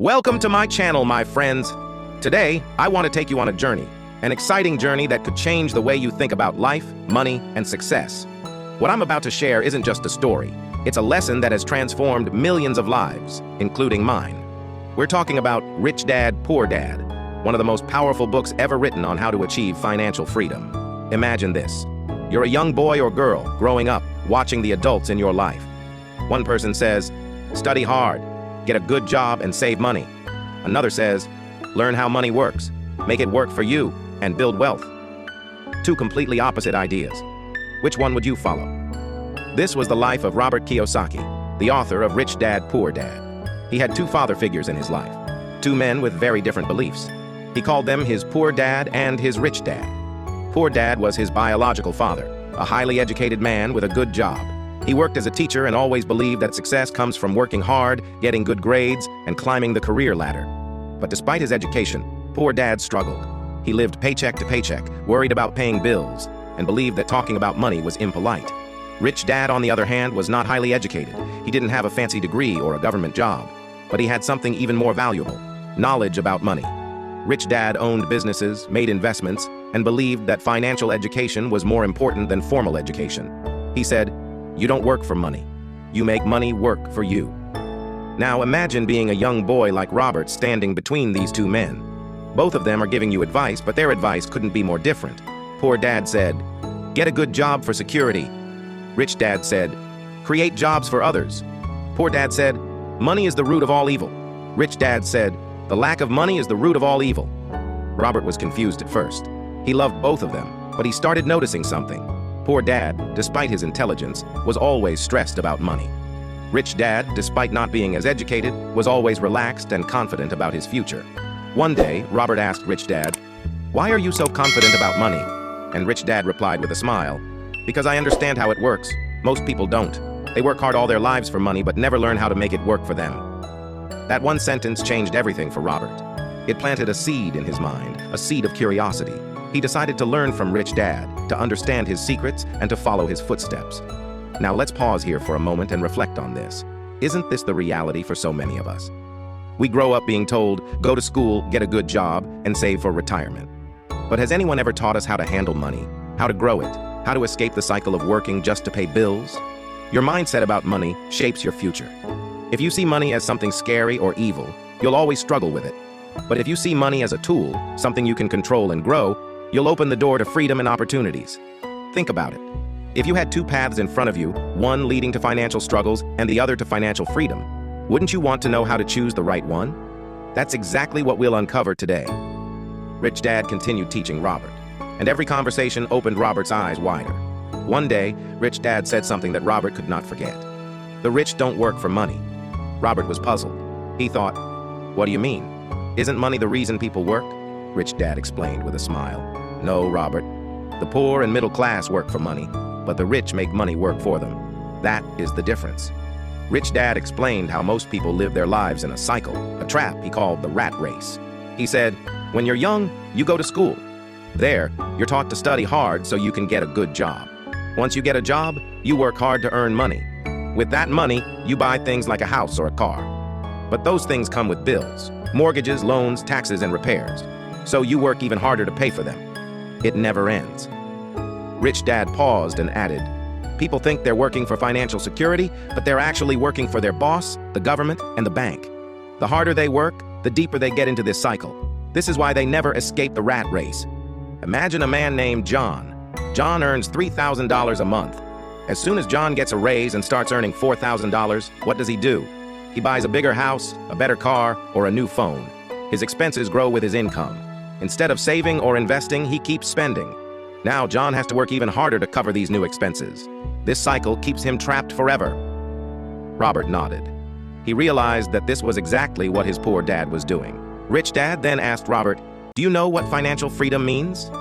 Welcome to my channel, my friends. Today, I want to take you on a journey, an exciting journey that could change the way you think about life, money, and success. What I'm about to share isn't just a story. It's a lesson that has transformed millions of lives, including mine. We're talking about Rich Dad, Poor Dad, one of the most powerful books ever written on how to achieve financial freedom. Imagine this. You're a young boy or girl growing up, watching the adults in your life. One person says, study hard, get a good job and save money. Another says, learn how money works, make it work for you, and build wealth. Two completely opposite ideas. Which one would you follow? This was the life of Robert Kiyosaki, the author of Rich Dad, Poor Dad. He had two father figures in his life, two men with very different beliefs. He called them his poor dad and his rich dad. Poor Dad was his biological father, a highly educated man with a good job. He worked as a teacher and always believed that success comes from working hard, getting good grades, and climbing the career ladder. But despite his education, Poor Dad struggled. He lived paycheck to paycheck, worried about paying bills, and believed that talking about money was impolite. Rich Dad, on the other hand, was not highly educated. He didn't have a fancy degree or a government job, but he had something even more valuable: knowledge about money. Rich Dad owned businesses, made investments, and believed that financial education was more important than formal education. He said, "You don't work for money. You make money work for you." Now imagine being a young boy like Robert standing between these two men. Both of them are giving you advice, but their advice couldn't be more different. Poor Dad said, "Get a good job for security." Rich Dad said, "Create jobs for others." Poor Dad said, "Money is the root of all evil." Rich Dad said, "The lack of money is the root of all evil." Robert was confused at first. He loved both of them, but he started noticing something. Poor Dad, despite his intelligence, was always stressed about money. Rich Dad, despite not being as educated, was always relaxed and confident about his future. One day, Robert asked Rich Dad, "Why are you so confident about money?" And Rich Dad replied with a smile, "Because I understand how it works. Most people don't. They work hard all their lives for money but never learn how to make it work for them." That one sentence changed everything for Robert. It planted a seed in his mind, a seed of curiosity. He decided to learn from Rich Dad, to understand his secrets, and to follow his footsteps. Now let's pause here for a moment and reflect on this. Isn't this the reality for so many of us? We grow up being told, go to school, get a good job, and save for retirement. But has anyone ever taught us how to handle money, how to grow it, how to escape the cycle of working just to pay bills? Your mindset about money shapes your future. If you see money as something scary or evil, you'll always struggle with it. But if you see money as a tool, something you can control and grow, you'll open the door to freedom and opportunities. Think about it. If you had two paths in front of you, one leading to financial struggles and the other to financial freedom, wouldn't you want to know how to choose the right one? That's exactly what we'll uncover today. Rich Dad continued teaching Robert, and every conversation opened Robert's eyes wider. One day, Rich Dad said something that Robert could not forget. "The rich don't work for money." Robert was puzzled. He thought, "What do you mean? Isn't money the reason people work?" Rich Dad explained with a smile. "No, Robert. The poor and middle class work for money, but the rich make money work for them. That is the difference." Rich Dad explained how most people live their lives in a cycle, a trap he called the rat race. He said, when you're young, you go to school. There, you're taught to study hard so you can get a good job. Once you get a job, you work hard to earn money. With that money, you buy things like a house or a car. But those things come with bills, mortgages, loans, taxes, and repairs. So you work even harder to pay for them. It never ends. Rich Dad paused and added, "People think they're working for financial security, but they're actually working for their boss, the government, and the bank. The harder they work, the deeper they get into this cycle. This is why they never escape the rat race." Imagine a man named John. John earns $3,000 a month. As soon as John gets a raise and starts earning $4,000, what does he do? He buys a bigger house, a better car, or a new phone. His expenses grow with his income. Instead of saving or investing, he keeps spending. Now John has to work even harder to cover these new expenses. This cycle keeps him trapped forever. Robert nodded. He realized that this was exactly what his poor dad was doing. Rich Dad then asked Robert, "Do you know what financial freedom means?"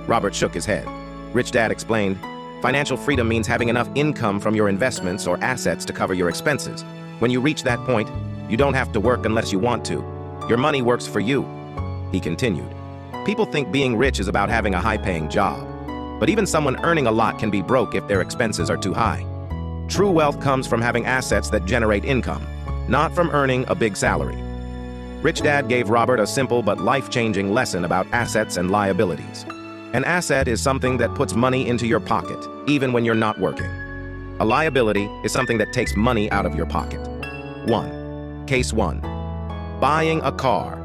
Robert shook his head. Rich Dad explained, "Financial freedom means having enough income from your investments or assets to cover your expenses. When you reach that point, you don't have to work unless you want to. Your money works for you." He continued, "People think being rich is about having a high-paying job. But even someone earning a lot can be broke if their expenses are too high. True wealth comes from having assets that generate income, not from earning a big salary." Rich Dad gave Robert a simple but life-changing lesson about assets and liabilities. An asset is something that puts money into your pocket, even when you're not working. A liability is something that takes money out of your pocket. 1. Case 1. Buying a car.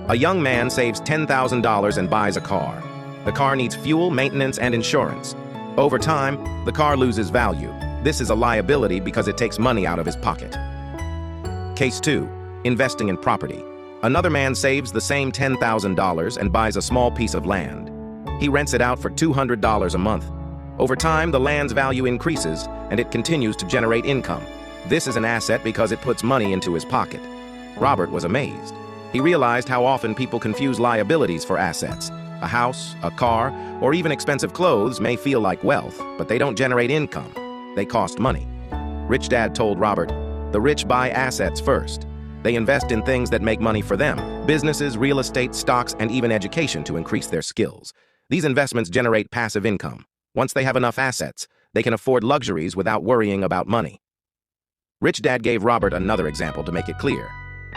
A young man saves $10,000 and buys a car. The car needs fuel, maintenance, and insurance. Over time, the car loses value. This is a liability because it takes money out of his pocket. Case 2. Investing in property. Another man saves the same $10,000 and buys a small piece of land. He rents it out for $200 a month. Over time, the land's value increases, and it continues to generate income. This is an asset because it puts money into his pocket. Robert was amazed. He realized how often people confuse liabilities for assets. A house, a car, or even expensive clothes may feel like wealth, but they don't generate income. They cost money. Rich Dad told Robert, "The rich buy assets first. They invest in things that make money for them, businesses, real estate, stocks, and even education to increase their skills. These investments generate passive income. Once they have enough assets, they can afford luxuries without worrying about money." Rich Dad gave Robert another example to make it clear.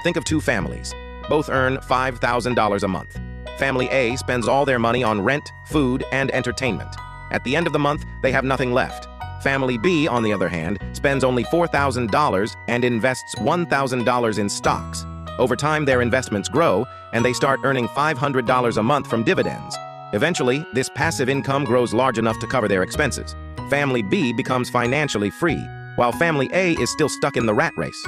Think of two families. Both earn $5,000 a month. Family A spends all their money on rent, food, and entertainment. At the end of the month, they have nothing left. Family B, on the other hand, spends only $4,000 and invests $1,000 in stocks. Over time, their investments grow, and they start earning $500 a month from dividends. Eventually, this passive income grows large enough to cover their expenses. Family B becomes financially free, while Family A is still stuck in the rat race.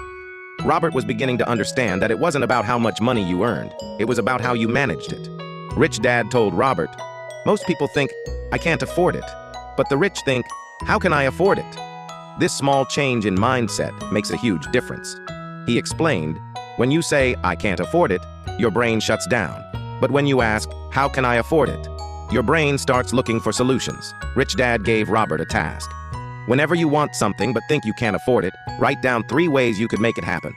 Robert was beginning to understand that it wasn't about how much money you earned, it was about how you managed it. Rich Dad told Robert, "Most people think, I can't afford it. But the rich think, how can I afford it?" This small change in mindset makes a huge difference. He explained, when you say, "I can't afford it," your brain shuts down. But when you ask, "How can I afford it?" your brain starts looking for solutions. Rich Dad gave Robert a task. Whenever you want something but think you can't afford it, write down 3 ways you could make it happen.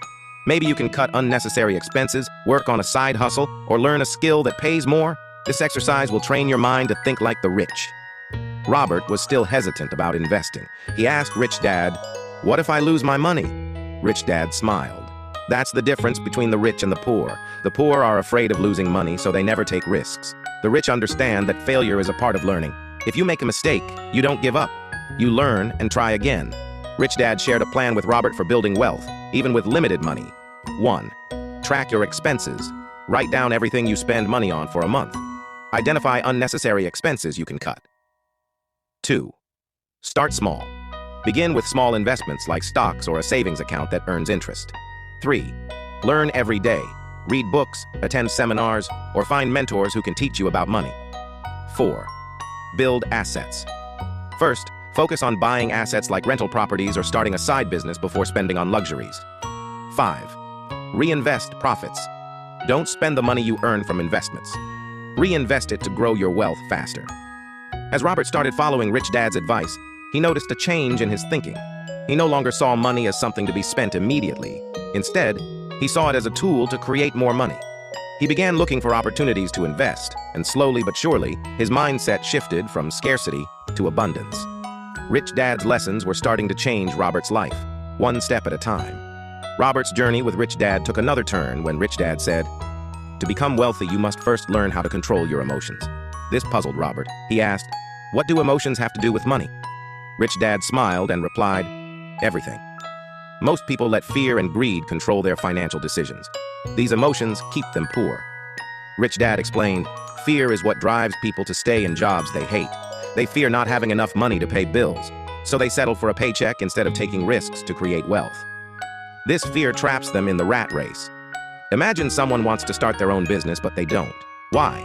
Maybe you can cut unnecessary expenses, work on a side hustle, or learn a skill that pays more. This exercise will train your mind to think like the rich. Robert was still hesitant about investing. He asked Rich Dad, "What if I lose my money?" Rich Dad smiled. That's the difference between the rich and the poor. The poor are afraid of losing money, so they never take risks. The rich understand that failure is a part of learning. If you make a mistake, you don't give up. You learn and try again. Rich Dad shared a plan with Robert for building wealth, even with limited money. 1. Track your expenses. Write down everything you spend money on for a month. Identify unnecessary expenses you can cut. 2. Start small. Begin with small investments like stocks or a savings account that earns interest. 3. Learn every day. Read books, attend seminars, or find mentors who can teach you about money. 4. Build assets. First, focus on buying assets like rental properties or starting a side business before spending on luxuries. 5. Reinvest profits. Don't spend the money you earn from investments. Reinvest it to grow your wealth faster. As Robert started following Rich Dad's advice, he noticed a change in his thinking. He no longer saw money as something to be spent immediately. Instead, he saw it as a tool to create more money. He began looking for opportunities to invest, and slowly but surely, his mindset shifted from scarcity to abundance. Rich Dad's lessons were starting to change Robert's life, one step at a time. Robert's journey with Rich Dad took another turn when Rich Dad said, "To become wealthy, you must first learn how to control your emotions." This puzzled Robert. He asked, "What do emotions have to do with money?" Rich Dad smiled and replied, "Everything. Most people let fear and greed control their financial decisions. These emotions keep them poor." Rich Dad explained, "Fear is what drives people to stay in jobs they hate. They fear not having enough money to pay bills, so they settle for a paycheck instead of taking risks to create wealth. This fear traps them in the rat race. Imagine someone wants to start their own business, but they don't. Why?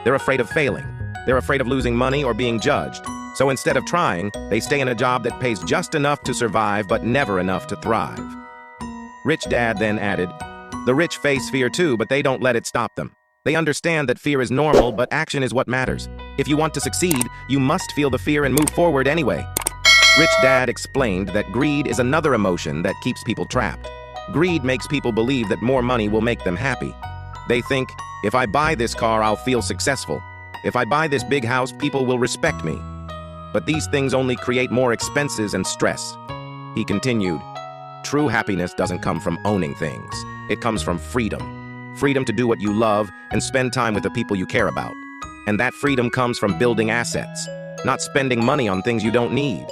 They're afraid of failing. They're afraid of losing money or being judged. So instead of trying, they stay in a job that pays just enough to survive but never enough to thrive." Rich Dad then added, "The rich face fear too, but they don't let it stop them. They understand that fear is normal, but action is what matters. If you want to succeed, you must feel the fear and move forward anyway." Rich Dad explained that greed is another emotion that keeps people trapped. Greed makes people believe that more money will make them happy. They think, if I buy this car, I'll feel successful. If I buy this big house, people will respect me. But these things only create more expenses and stress. He continued, "True happiness doesn't come from owning things. It comes from freedom. freedom to do what you love and spend time with the people you care about. And that freedom comes from building assets, not spending money on things you don't need.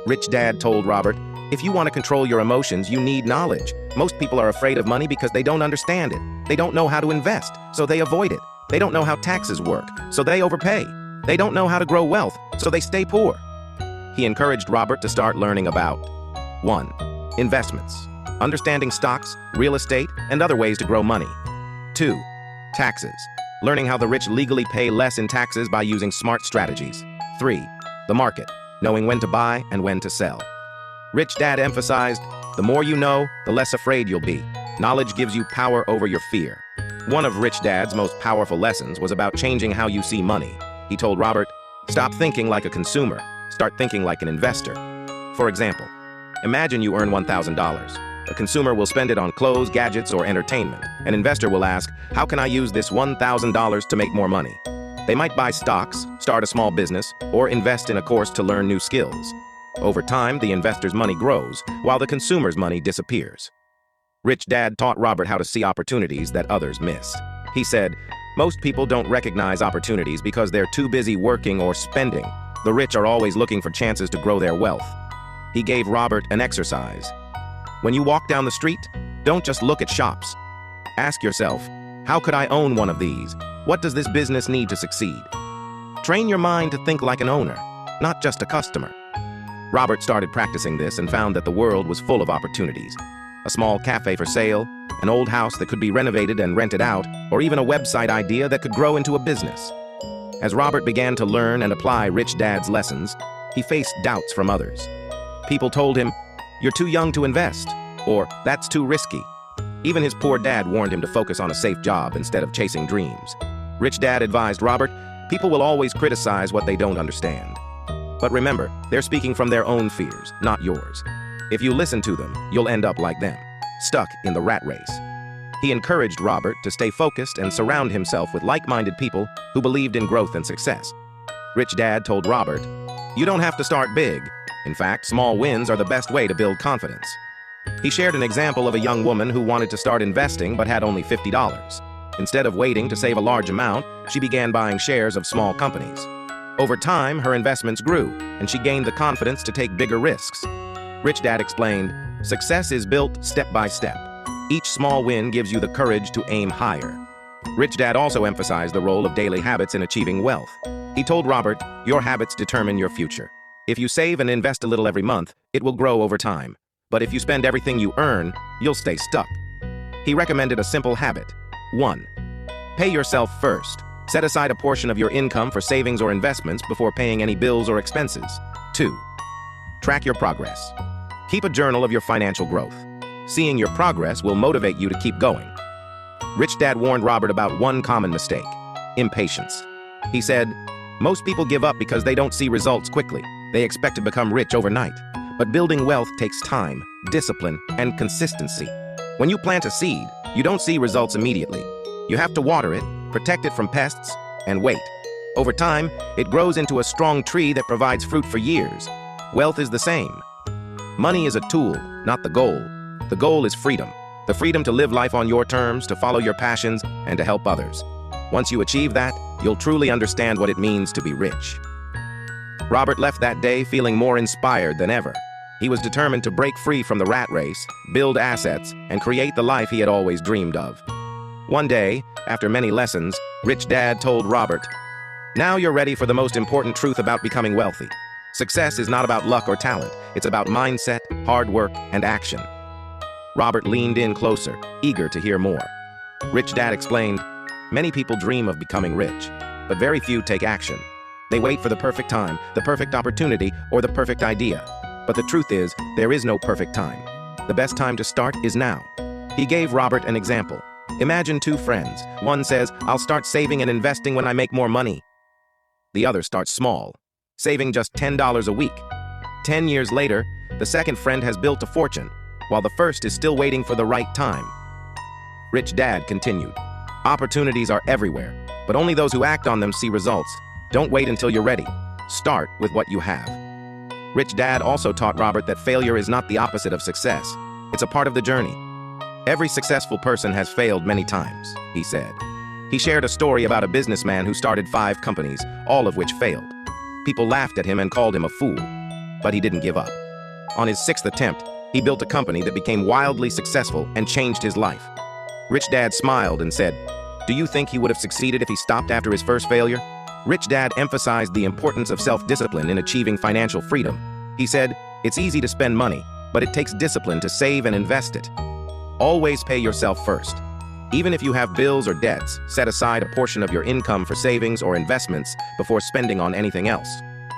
Rich Dad told Robert, if you want to control your emotions, you need knowledge. Most people are afraid of money because they don't understand it. They don't know how to invest, so they avoid it. They don't know how taxes work, so they overpay. They don't know how to grow wealth, so they stay poor. He encouraged Robert to start learning about 1. Investments. Understanding stocks, real estate, and other ways to grow money. 2. Taxes. Learning how the rich legally pay less in taxes by using smart strategies. 3. The market. Knowing when to buy and when to sell. Rich Dad emphasized, the more you know, the less afraid you'll be. Knowledge gives you power over your fear. One of Rich Dad's most powerful lessons was about changing how you see money. He told Robert, stop thinking like a consumer, start thinking like an investor. For example, imagine you earn $1,000. A consumer will spend it on clothes, gadgets, or entertainment. An investor will ask, how can I use this $1,000 to make more money? They might buy stocks, start a small business, or invest in a course to learn new skills. Over time, the investor's money grows, while the consumer's money disappears. Rich Dad taught Robert how to see opportunities that others miss. He said, most people don't recognize opportunities because they're too busy working or spending. The rich are always looking for chances to grow their wealth. He gave Robert an exercise. When you walk down the street, don't just look at shops. Ask yourself, how could I own one of these? What does this business need to succeed? Train your mind to think like an owner, not just a customer. Robert started practicing this and found that the world was full of opportunities. A small cafe for sale, an old house that could be renovated and rented out, or even a website idea that could grow into a business. As Robert began to learn and apply Rich Dad's lessons, he faced doubts from others. People told him, you're too young to invest, or that's too risky. Even his poor dad warned him to focus on a safe job instead of chasing dreams. Rich Dad advised Robert, people will always criticize what they don't understand. But remember, they're speaking from their own fears, not yours. If you listen to them, you'll end up like them, stuck in the rat race. He encouraged Robert to stay focused and surround himself with like-minded people who believed in growth and success. Rich Dad told Robert, you don't have to start big. In fact, small wins are the best way to build confidence. He shared an example of a young woman who wanted to start investing but had only $50. Instead of waiting to save a large amount, she began buying shares of small companies. Over time, her investments grew, and she gained the confidence to take bigger risks. Rich Dad explained, success is built step by step. Each small win gives you the courage to aim higher. Rich Dad also emphasized the role of daily habits in achieving wealth. He told Robert, your habits determine your future. If you save and invest a little every month, it will grow over time. But if you spend everything you earn, you'll stay stuck. He recommended a simple habit. 1. Pay yourself first. Set aside a portion of your income for savings or investments before paying any bills or expenses. 2. Track your progress. Keep a journal of your financial growth. Seeing your progress will motivate you to keep going. Rich Dad warned Robert about one common mistake: impatience. He said, most people give up because they don't see results quickly. They expect to become rich overnight. But building wealth takes time, discipline, and consistency. When you plant a seed, you don't see results immediately. You have to water it, protect it from pests, and wait. Over time, it grows into a strong tree that provides fruit for years. Wealth is the same. Money is a tool, not the goal. The goal is freedom. The freedom to live life on your terms, to follow your passions, and to help others. Once you achieve that, you'll truly understand what it means to be rich. Robert left that day feeling more inspired than ever. He was determined to break free from the rat race, build assets, and create the life he had always dreamed of. One day, after many lessons, Rich Dad told Robert, now you're ready for the most important truth about becoming wealthy. Success is not about luck or talent. It's about mindset, hard work, and action. Robert leaned in closer, eager to hear more. Rich Dad explained, many people dream of becoming rich, but very few take action. They wait for the perfect time, the perfect opportunity, or the perfect idea. But the truth is, there is no perfect time. The best time to start is now. He gave Robert an example. Imagine two friends. One says, I'll start saving and investing when I make more money. The other starts small, saving just $10 a week. 10 years later, the second friend has built a fortune, while the first is still waiting for the right time. Rich Dad continued, opportunities are everywhere, but only those who act on them see results. Don't wait until you're ready. Start with what you have. Rich Dad also taught Robert that failure is not the opposite of success. It's a part of the journey. Every successful person has failed many times, he said. He shared a story about a businessman who started 5 companies, all of which failed. People laughed at him and called him a fool, but he didn't give up. On his 6th attempt, he built a company that became wildly successful and changed his life. Rich Dad smiled and said, "Do you think he would have succeeded if he stopped after his first failure?" Rich Dad emphasized the importance of self-discipline in achieving financial freedom. He said, "It's easy to spend money, but it takes discipline to save and invest it. Always pay yourself first. Even if you have bills or debts, set aside a portion of your income for savings or investments before spending on anything else."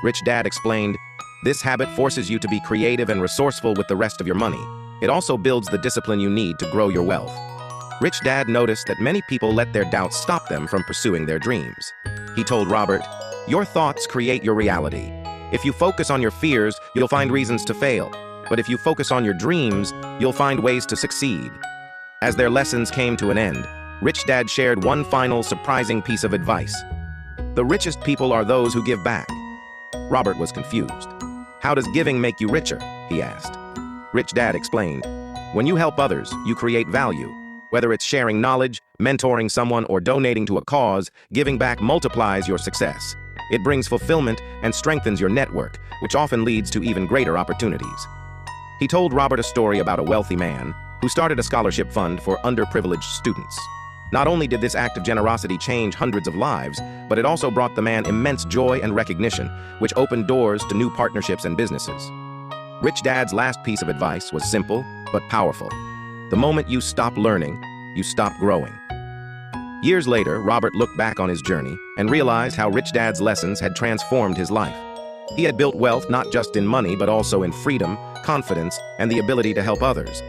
Rich Dad explained, "This habit forces you to be creative and resourceful with the rest of your money. It also builds the discipline you need to grow your wealth." Rich Dad noticed that many people let their doubts stop them from pursuing their dreams. He told Robert, "Your thoughts create your reality. If you focus on your fears, you'll find reasons to fail. But if you focus on your dreams, you'll find ways to succeed." As their lessons came to an end, Rich Dad shared one final surprising piece of advice. "The richest people are those who give back." Robert was confused. "How does giving make you richer?" he asked. Rich Dad explained, "When you help others, you create value. Whether it's sharing knowledge, mentoring someone, or donating to a cause, giving back multiplies your success. It brings fulfillment and strengthens your network, which often leads to even greater opportunities." He told Robert a story about a wealthy man who started a scholarship fund for underprivileged students. Not only did this act of generosity change hundreds of lives, but it also brought the man immense joy and recognition, which opened doors to new partnerships and businesses. Rich Dad's last piece of advice was simple but powerful. The moment you stop learning, you stop growing. Years later, Robert looked back on his journey and realized how Rich Dad's lessons had transformed his life. He had built wealth not just in money, but also in freedom, confidence, and the ability to help others.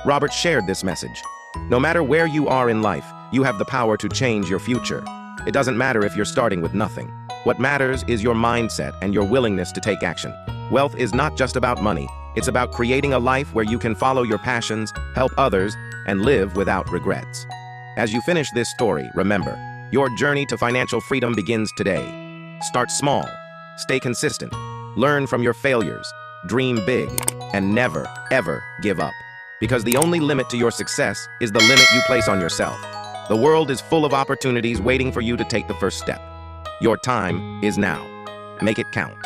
Robert shared this message. No matter where you are in life, you have the power to change your future. It doesn't matter if you're starting with nothing. What matters is your mindset and your willingness to take action. Wealth is not just about money. It's about creating a life where you can follow your passions, help others, and live without regrets. As you finish this story, remember, your journey to financial freedom begins today. Start small, stay consistent, learn from your failures, dream big, and never, ever give up. Because the only limit to your success is the limit you place on yourself. The world is full of opportunities waiting for you to take the first step. Your time is now. Make it count.